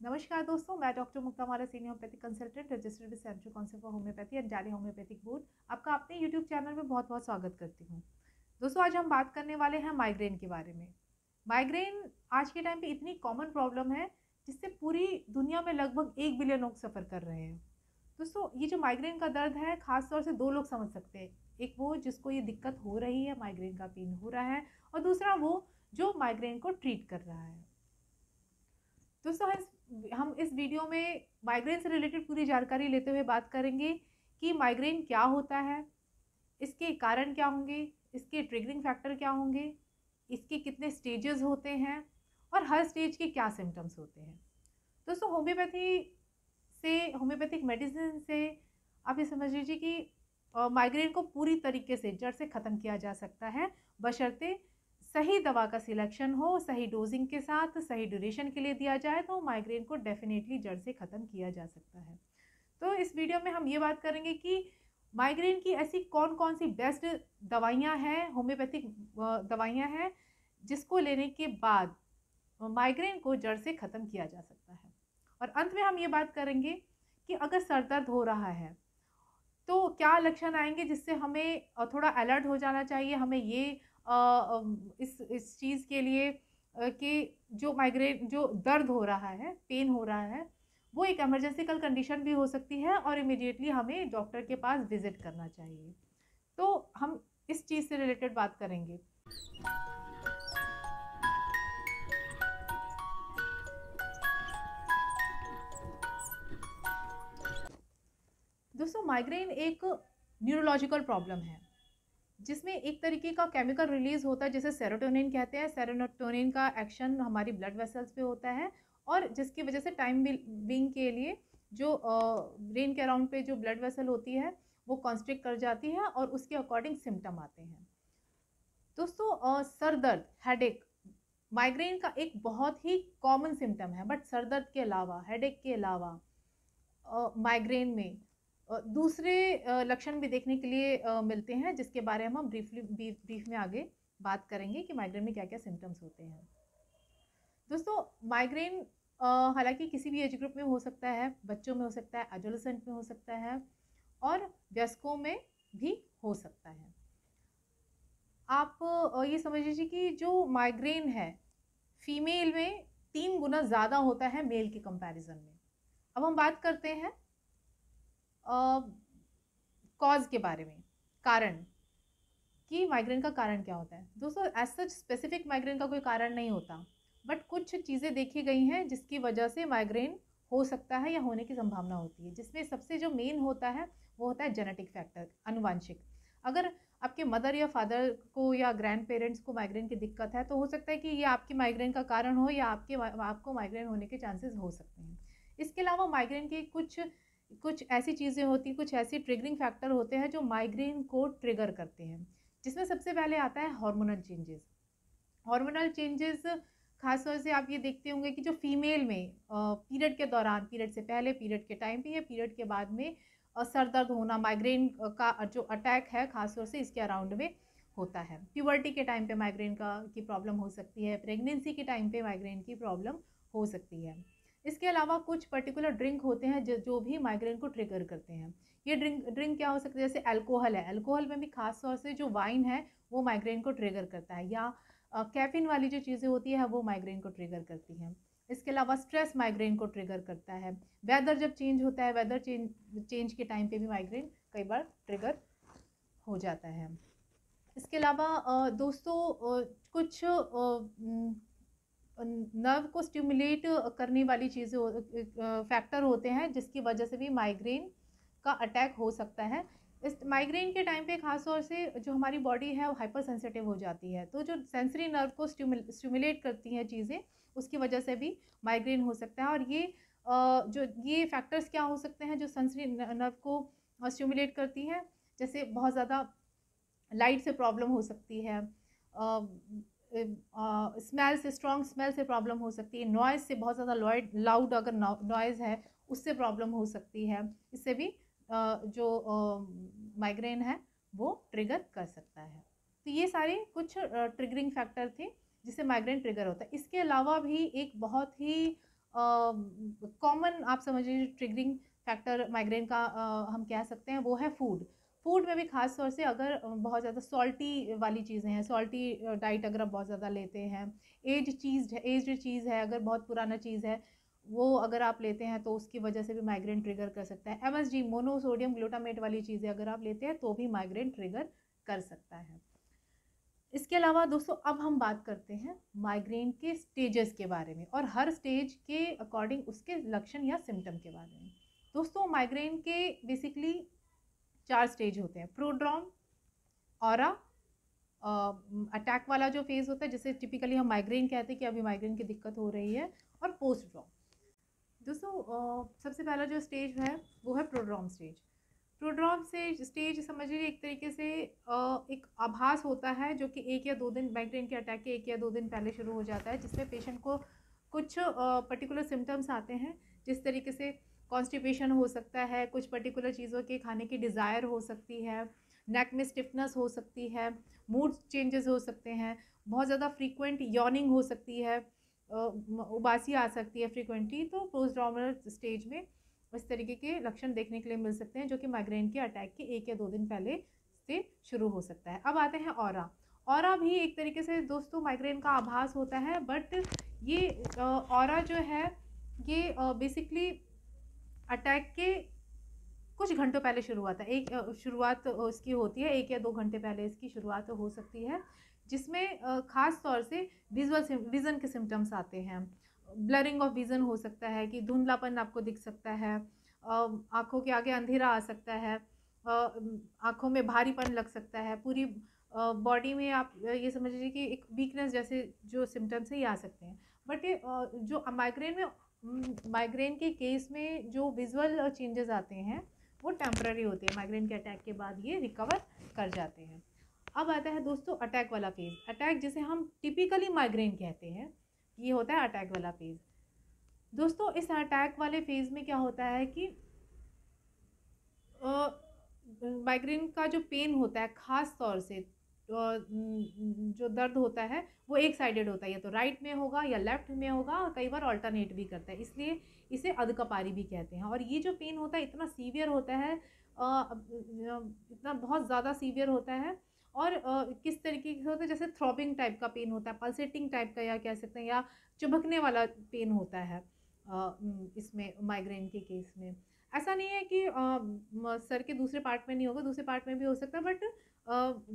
नमस्कार दोस्तों, मैं डॉक्टर मुक्ता मारा, senior homeopathic consultant, registered with central council for homeopathy and जारी होम्योपैथिक बोर्ड। आपका अपने यूट्यूब चैनल में बहुत बहुत स्वागत करती हूँ। दोस्तों, आज हम बात करने वाले हैं माइग्रेन के बारे में। माइग्रेन आज के टाइम पे इतनी कॉमन प्रॉब्लम है जिससे पूरी दुनिया में लगभग 1 बिलियन लोग सफ़र कर रहे हैं। दोस्तों, ये जो माइग्रेन का दर्द है, खास तौर से दो लोग समझ सकते हैं। एक वो जिसको ये दिक्कत हो रही है, माइग्रेन का पेन हो रहा है, और दूसरा वो जो माइग्रेन को ट्रीट कर रहा है। दोस्तों, हम इस वीडियो में माइग्रेन से रिलेटेड पूरी जानकारी लेते हुए बात करेंगे कि माइग्रेन क्या होता है, इसके कारण क्या होंगे, इसके ट्रिगरिंग फैक्टर क्या होंगे, इसके कितने स्टेजेस होते हैं और हर स्टेज के क्या सिम्टम्स होते हैं। दोस्तों, होम्योपैथिक मेडिसिन से आप ये समझ लीजिए कि माइग्रेन को पूरी तरीके से जड़ से ख़त्म किया जा सकता है, बशर्ते सही दवा का सिलेक्शन हो, सही डोजिंग के साथ सही ड्यूरेशन के लिए दिया जाए तो माइग्रेन को डेफिनेटली जड़ से ख़त्म किया जा सकता है। तो इस वीडियो में हम ये बात करेंगे कि माइग्रेन की ऐसी कौन कौन सी बेस्ट दवाइयाँ हैं, होम्योपैथिक दवाइयाँ हैं, जिसको लेने के बाद माइग्रेन को जड़ से ख़त्म किया जा सकता है। और अंत में हम ये बात करेंगे कि अगर सर दर्द हो रहा है तो क्या लक्षण आएंगे जिससे हमें थोड़ा अलर्ट हो जाना चाहिए। हमें ये इस चीज़ के लिए कि जो माइग्रेन जो दर्द हो रहा है, पेन हो रहा है, वो एक इमरजेंसिकल कंडीशन भी हो सकती है और इमीडिएटली हमें डॉक्टर के पास विजिट करना चाहिए। तो हम इस चीज़ से रिलेटेड बात करेंगे। दोस्तों, माइग्रेन एक न्यूरोलॉजिकल प्रॉब्लम है जिसमें एक तरीके का केमिकल रिलीज होता है जिसे सेरोटोनिन कहते हैं। सेरोटोनिन का एक्शन हमारी ब्लड वेसल्स पे होता है और जिसकी वजह से टाइम बिंग के लिए जो ब्रेन के अराउंड पे जो ब्लड वेसल होती है वो कॉन्स्ट्रिक्ट कर जाती है और उसके अकॉर्डिंग सिम्टम आते हैं। दोस्तों, सर दर्द, हेडेक माइग्रेन का एक बहुत ही कॉमन सिम्टम है, बट सर दर्द के अलावा, हेडेक के अलावा माइग्रेन में दूसरे लक्षण भी देखने के लिए मिलते हैं, जिसके बारे में हम ब्रीफ में आगे बात करेंगे कि माइग्रेन में क्या क्या सिम्टम्स होते हैं। दोस्तों, माइग्रेन हालांकि किसी भी एज ग्रुप में हो सकता है, बच्चों में हो सकता है, एडोलेसेंट में हो सकता है और वयस्कों में भी हो सकता है। आप ये समझ लीजिए कि जो माइग्रेन है फीमेल में 3 गुना ज़्यादा होता है मेल के कंपैरिजन में। अब हम बात करते हैं कॉज के बारे में, कारण, कि माइग्रेन का कारण क्या होता है। दोस्तों, एज सच स्पेसिफिक माइग्रेन का कोई कारण नहीं होता, बट कुछ चीज़ें देखी गई हैं जिसकी वजह से माइग्रेन हो सकता है या होने की संभावना होती है, जिसमें सबसे जो मेन होता है वो होता है जेनेटिक फैक्टर, आनुवांशिक। अगर आपके मदर या फादर को या ग्रैंड पेरेंट्स को माइग्रेन की दिक्कत है तो हो सकता है कि ये आपकी माइग्रेन का कारण हो या आपको माइग्रेन होने के चांसेस हो सकते हैं। इसके अलावा माइग्रेन के कुछ कुछ ऐसी चीज़ें होती, कुछ ऐसी ट्रिगरिंग फैक्टर होते हैं जो माइग्रेन को ट्रिगर करते हैं, जिसमें सबसे पहले आता है हार्मोनल चेंजेस। हार्मोनल चेंजेस खास तौर से आप ये देखते होंगे कि जो फीमेल में पीरियड के दौरान, पीरियड से पहले, पीरियड के टाइम पे या पीरियड के बाद में सर दर्द होना, माइग्रेन का जो अटैक है खास तौर से इसके अराउंड में होता है। प्यूबर्टी के टाइम पे माइग्रेन की प्रॉब्लम हो सकती है, प्रेगनेंसी के टाइम पे माइग्रेन की प्रॉब्लम हो सकती है। इसके अलावा कुछ पर्टिकुलर ड्रिंक होते हैं जो भी माइग्रेन को ट्रिगर करते हैं। ये ड्रिंक क्या हो सकते हैं, जैसे अल्कोहल है, अल्कोहल में भी खास तौर से जो वाइन है वो माइग्रेन को ट्रिगर करता है, या कैफीन वाली जो चीज़ें होती है वो माइग्रेन को ट्रिगर करती हैं। इसके अलावा स्ट्रेस माइग्रेन को ट्रिगर करता है। वेदर जब चेंज होता है, वेदर चेंज के टाइम पे भी माइग्रेन कई बार ट्रिगर हो जाता है। इसके अलावा दोस्तों, कुछ नर्व को स्टिमुलेट करने वाली चीज़ें, फैक्टर होते हैं जिसकी वजह से भी माइग्रेन का अटैक हो सकता है। इस माइग्रेन के टाइम पे खास तौर से जो हमारी बॉडी है वो हाइपर सेंसिटिव हो जाती है, तो जो सेंसरी नर्व को स्टिमुलेट करती हैं चीज़ें, उसकी वजह से भी माइग्रेन हो सकता है। और जो ये फैक्टर्स क्या हो सकते हैं जो सेंसरी नर्व को स्टिमुलेट करती हैं, जैसे बहुत ज़्यादा लाइट से प्रॉब्लम हो सकती है, स्मेल से, स्ट्रॉन्ग स्मेल से प्रॉब्लम हो सकती है, नॉइज़ से, बहुत ज़्यादा लाउड अगर नॉइज़ है उससे प्रॉब्लम हो सकती है। इससे भी जो माइग्रेन है वो ट्रिगर कर सकता है। तो ये सारे कुछ ट्रिगरिंग फैक्टर थे जिससे माइग्रेन ट्रिगर होता है। इसके अलावा भी एक बहुत ही कॉमन आप समझिए ट्रिगरिंग फैक्टर माइग्रेन का हम कह सकते हैं वो है फूड। फूड में भी ख़ास तौर से अगर बहुत ज़्यादा सॉल्टी वाली चीज़ें हैं, सॉल्टी डाइट अगर आप बहुत ज़्यादा लेते हैं, एज्ड चीज़ है, अगर बहुत पुराना चीज़ है, वो अगर आप लेते हैं तो उसकी वजह से भी माइग्रेन ट्रिगर कर सकता है। एमएसजी मोनोसोडियम ग्लूटामेट वाली चीज़ें अगर आप लेते हैं तो भी माइग्रेन ट्रिगर कर सकता है। इसके अलावा दोस्तों अब हम बात करते हैं माइग्रेन के स्टेजेस के बारे में और हर स्टेज के अकॉर्डिंग उसके लक्षण या सिम्टम के बारे में। दोस्तों माइग्रेन के बेसिकली 4 स्टेज होते हैं। प्रोड्रॉम, ऑरा, अटैक वाला जो फेज़ होता है जिसे टिपिकली हम माइग्रेन कहते हैं कि अभी माइग्रेन की दिक्कत हो रही है, और पोस्ट ड्रॉम। दोस्तों सबसे पहला जो स्टेज है वो है प्रोड्रॉम स्टेज। प्रोड्रॉम से स्टेज समझ लीजिए एक तरीके से एक आभास होता है जो कि 1 या 2 दिन माइग्रेन के अटैक के 1 या 2 दिन पहले शुरू हो जाता है, जिसमें पेशेंट को कुछ पर्टिकुलर सिम्टम्स आते हैं। जिस तरीके से कॉन्स्टिपेशन हो सकता है, कुछ पर्टिकुलर चीज़ों के खाने की डिज़ायर हो सकती है, नेक में स्टिफनेस हो सकती है, मूड चेंजेस हो सकते हैं, बहुत ज़्यादा फ्रीक्वेंट यॉर्निंग हो सकती है, उबासी आ सकती है फ्रीक्वेंटली। तो पोस्टड्रॉमल स्टेज में इस तरीके के लक्षण देखने के लिए मिल सकते हैं जो कि माइग्रेन के अटैक के 1 या 2 दिन पहले से शुरू हो सकता है। अब आते हैं ऑरा। ऑरा भी एक तरीके से दोस्तों माइग्रेन का आभास होता है, बट ये ऑरा जो है ये बेसिकली अटैक के कुछ घंटों पहले शुरू हुआ था। शुरुआत उसकी होती है 1 या 2 घंटे पहले इसकी शुरुआत हो सकती है, जिसमें ख़ास तौर से विज़न के सिम्पटम्स आते हैं। ब्लरिंग ऑफ विज़न हो सकता है कि धुंधलापन आपको दिख सकता है, आँखों के आगे अंधेरा आ सकता है, आँखों में भारीपन लग सकता है, पूरी बॉडी में आप ये समझ लीजिए कि एक वीकनेस जैसे जो सिम्पटम्स हैं ये आ सकते हैं। बट ये जो माइग्रेन के केस में जो विजुअल चेंजेस आते हैं वो टेम्पररी होते हैं। माइग्रेन के अटैक के बाद ये रिकवर कर जाते हैं। अब आता है दोस्तों अटैक वाला फेज। अटैक जिसे हम टिपिकली माइग्रेन कहते हैं, ये होता है अटैक वाला फेज। दोस्तों इस अटैक वाले फेज में क्या होता है कि माइग्रेन का जो पेन होता है खास तौर से जो दर्द होता है वो एक साइडेड होता है, या तो राइट में होगा या लेफ्ट में होगा, और कई बार अल्टरनेट भी करता है, इसलिए इसे अधकपारी भी कहते हैं। और ये जो पेन होता है इतना सीवियर होता है, इतना बहुत ज़्यादा सीवियर होता है, और किस तरीके से होता है जैसे थ्रॉबिंग टाइप का पेन होता है, पल्सेटिंग टाइप का या कह सकते हैं, या चुभकने वाला पेन होता है इसमें माइग्रेन के केस में। ऐसा नहीं है कि सर के दूसरे पार्ट में नहीं होगा, दूसरे पार्ट में भी हो सकता है, बट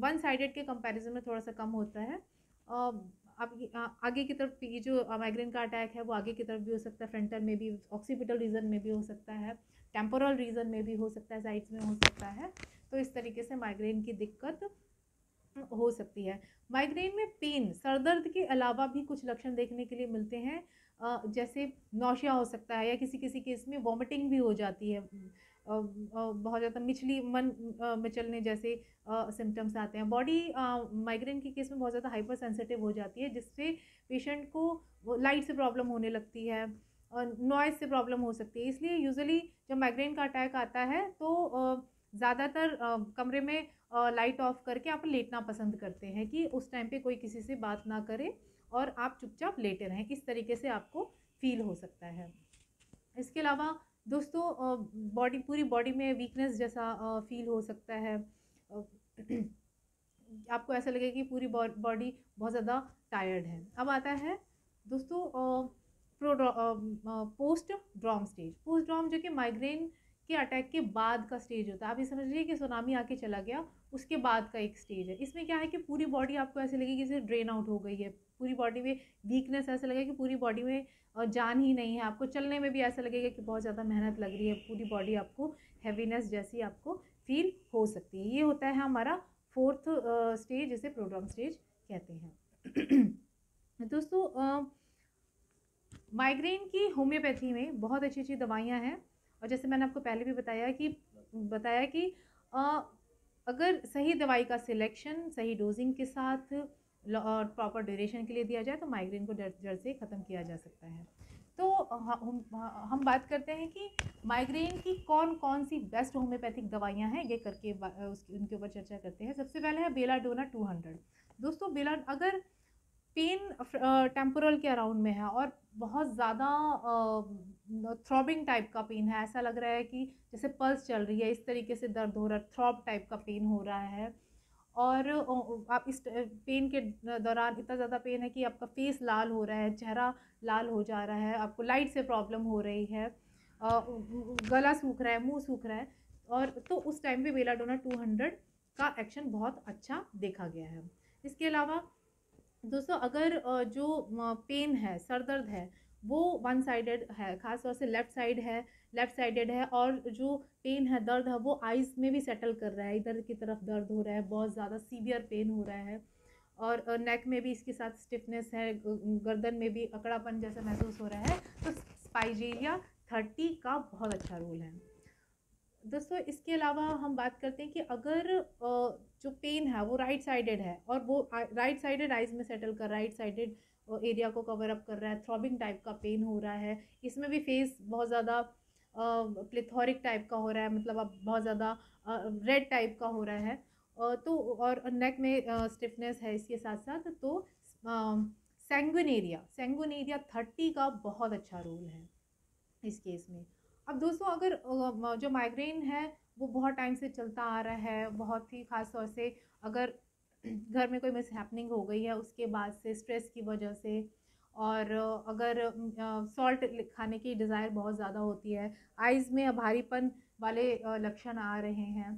वन साइडेड के कंपैरिजन में थोड़ा सा कम होता है। आगे की तरफ ये जो माइग्रेन का अटैक है वो आगे की तरफ भी हो सकता है, फ्रंटल में भी, ऑक्सीपिटल रीजन में भी हो सकता है, टेम्पोरल रीजन में भी हो सकता है, साइड्स में हो सकता है। तो इस तरीके से माइग्रेन की दिक्कत हो सकती है। माइग्रेन में पेन, सर दर्द के अलावा भी कुछ लक्षण देखने के लिए मिलते हैं, जैसे नौशिया हो सकता है, या किसी किसी केस में वॉमिटिंग भी हो जाती है, बहुत ज़्यादा मन मचलने जैसे सिम्टम्स आते हैं। बॉडी माइग्रेन के केस में बहुत ज़्यादा हाइपर सेंसिटिव हो जाती है, जिससे पेशेंट को लाइट से प्रॉब्लम होने लगती है और नॉइज़ से प्रॉब्लम हो सकती है। इसलिए यूजुअली जब माइग्रेन का अटैक आता है तो ज़्यादातर कमरे में लाइट ऑफ करके आप लेटना पसंद करते हैं कि उस टाइम पे कोई किसी से बात ना करे और आप चुपचाप लेटे रहें। इस तरीके से आपको फील हो सकता है। इसके अलावा दोस्तों पूरी बॉडी में वीकनेस जैसा फील हो सकता है। आपको ऐसा लगेगा कि पूरी बॉडी बहुत ज़्यादा टायर्ड है। अब आता है दोस्तों post drawn stage. Post drawn जो कि माइग्रेन के अटैक के बाद का स्टेज होता है। आप ये समझ लीजिए कि सुनामी आके चला गया, उसके बाद का एक स्टेज है। इसमें क्या है कि पूरी बॉडी आपको ऐसे लगेगी जैसे ड्रेन आउट हो गई है, पूरी बॉडी में वीकनेस, ऐसा लगेगा कि पूरी बॉडी में जान ही नहीं है। आपको चलने में भी ऐसा लगेगा कि बहुत ज़्यादा मेहनत लग रही है, पूरी बॉडी आपको हैवीनेस जैसी आपको फील हो सकती है। ये होता है हमारा 4th स्टेज, जिसे प्रोड्रॉम स्टेज कहते हैं। दोस्तों माइग्रेन की होम्योपैथी में बहुत अच्छी अच्छी दवाइयाँ हैं, और जैसे मैंने आपको पहले भी बताया कि अगर सही दवाई का सिलेक्शन सही डोजिंग के साथ और प्रॉपर ड्यूरेशन के लिए दिया जाए तो माइग्रेन को जड़ से ख़त्म किया जा सकता है। तो हम बात करते हैं कि माइग्रेन की कौन कौन सी बेस्ट होम्योपैथिक दवाइयाँ हैं, ये करके उनके ऊपर चर्चा करते हैं। सबसे पहले है बेलाडोना 200। दोस्तों अगर पेन टेम्पोरल के अराउंड में है और बहुत ज़्यादा थ्रॉबिंग टाइप का पेन है। ऐसा लग रहा है कि जैसे पल्स चल रही है, इस तरीके से दर्द हो रहा है, थ्रॉब टाइप का पेन हो रहा है। और आप इस पेन के दौरान इतना ज़्यादा पेन है कि आपका फेस लाल हो रहा है, चेहरा लाल हो जा रहा है, आपको लाइट से प्रॉब्लम हो रही है, गला सूख रहा है, मुंह सूख रहा है। और तो उस टाइम पे बेलाडोना 200 का एक्शन बहुत अच्छा देखा गया है। इसके अलावा दोस्तों अगर जो पेन है, सर दर्द है, वो वन साइडेड है, खास तौर से लेफ़्ट साइड है, लेफ़्ट साइडेड है, और जो पेन है, दर्द है, वो आइज़ में भी सेटल कर रहा है, इधर की तरफ दर्द हो रहा है, बहुत ज़्यादा सीवियर पेन हो रहा है, और नेक में भी इसके साथ स्टिफनेस है, गर्दन में भी अकड़ापन जैसा महसूस हो रहा है, तो स्पाइजेरिया 30 का बहुत अच्छा रोल है। दोस्तों इसके अलावा हम बात करते हैं कि अगर जो पेन है वो राइट साइडेड है और वो राइट साइडेड आइज में सेटल कर, राइट साइडेड एरिया को कवर अप कर रहा है, थ्रॉबिंग टाइप का पेन हो रहा है, इसमें भी फेस बहुत ज़्यादा प्लेथोरिक टाइप का हो रहा है, मतलब अब बहुत ज़्यादा रेड टाइप का हो रहा है, तो और नेक में स्टिफनेस है इसके साथ साथ, तो सैंगुइनेरिया 30 का बहुत अच्छा रोल है इस केस में। अब दोस्तों अगर जो माइग्रेन है वो बहुत टाइम से चलता आ रहा है, बहुत ही ख़ास तौर से अगर घर में कोई मिसहैपनिंग हो गई है उसके बाद से, स्ट्रेस की वजह से, और अगर सॉल्ट खाने की डिज़ायर बहुत ज़्यादा होती है, आइज़ में भारीपन वाले लक्षण आ रहे हैं,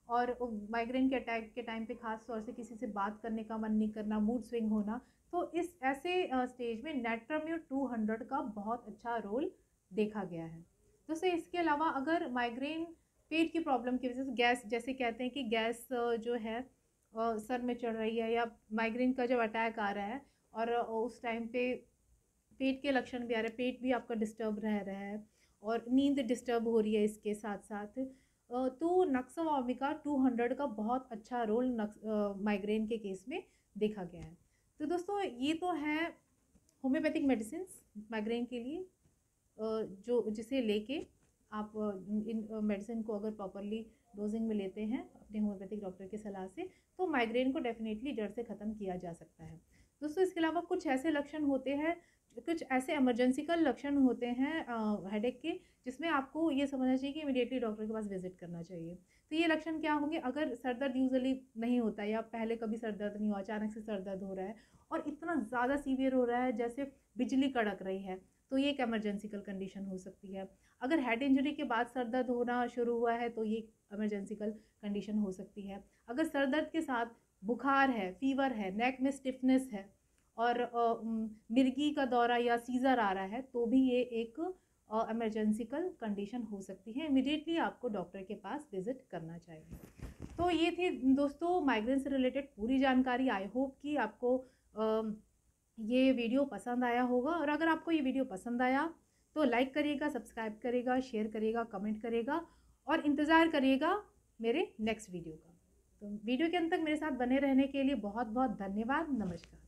और माइग्रेन के अटैक के टाइम पे ख़ास तौर से किसी से बात करने का मन नहीं करना, मूड स्विंग होना, तो इस ऐसे स्टेज में नेट्राम्यूर 200 का बहुत अच्छा रोल देखा गया है। दोस्तों इसके अलावा अगर माइग्रेन पेट की प्रॉब्लम की वजह से, गैस जैसे कहते हैं कि गैस जो है सर में चढ़ रही है, या माइग्रेन का जब अटैक आ रहा है और उस टाइम पे पेट के लक्षण भी आ रहे हैं, पेट भी आपका डिस्टर्ब रह रहा है और नींद डिस्टर्ब हो रही है इसके साथ साथ, तो नक्सवामिका 200 का बहुत अच्छा रोल माइग्रेन के केस में देखा गया है। तो दोस्तों ये तो है होम्योपैथिक मेडिसिन माइग्रेन के लिए, जो जिसे लेके आप इन मेडिसिन को अगर प्रॉपरली डोजिंग में लेते हैं अपने होम्योपैथिक डॉक्टर की सलाह से, तो माइग्रेन को डेफिनेटली जड़ से ख़त्म किया जा सकता है। दोस्तों इसके अलावा कुछ ऐसे लक्षण होते हैं, कुछ ऐसे इमरजेंसिकल लक्षण होते हैं हेडेक के, जिसमें आपको ये समझना चाहिए कि इमीडिएटली डॉक्टर के पास विजिट करना चाहिए। तो ये लक्षण क्या होंगे? अगर सर दर्द यूजुअली नहीं होता या पहले कभी सर दर्द नहीं हुआ, अचानक से सर दर्द हो रहा है और इतना ज़्यादा सीवियर हो रहा है जैसे बिजली कड़क रही है, तो ये एक इमरजेंसिकल कंडीशन हो सकती है। अगर हेड इंजरी के बाद सर दर्द होना शुरू हुआ है तो ये इमरजेंसिकल कंडीशन हो सकती है। अगर सर दर्द के साथ बुखार है, फीवर है, नेक में स्टिफनेस है और मिर्गी का दौरा या सीज़र आ रहा है, तो भी ये एक इमरजेंसिकल कंडीशन हो सकती है। इमीडिएटली आपको डॉक्टर के पास विजिट करना चाहिए। तो ये थी दोस्तों माइग्रेन से रिलेटेड पूरी जानकारी। आई होप कि आपको ये वीडियो पसंद आया होगा, और अगर आपको ये वीडियो पसंद आया तो लाइक करिएगा, सब्सक्राइब करिएगा, शेयर करिएगा, कमेंट करिएगा और इंतज़ार करिएगा मेरे नेक्स्ट वीडियो का। तो वीडियो के अंत तक मेरे साथ बने रहने के लिए बहुत बहुत धन्यवाद। नमस्कार।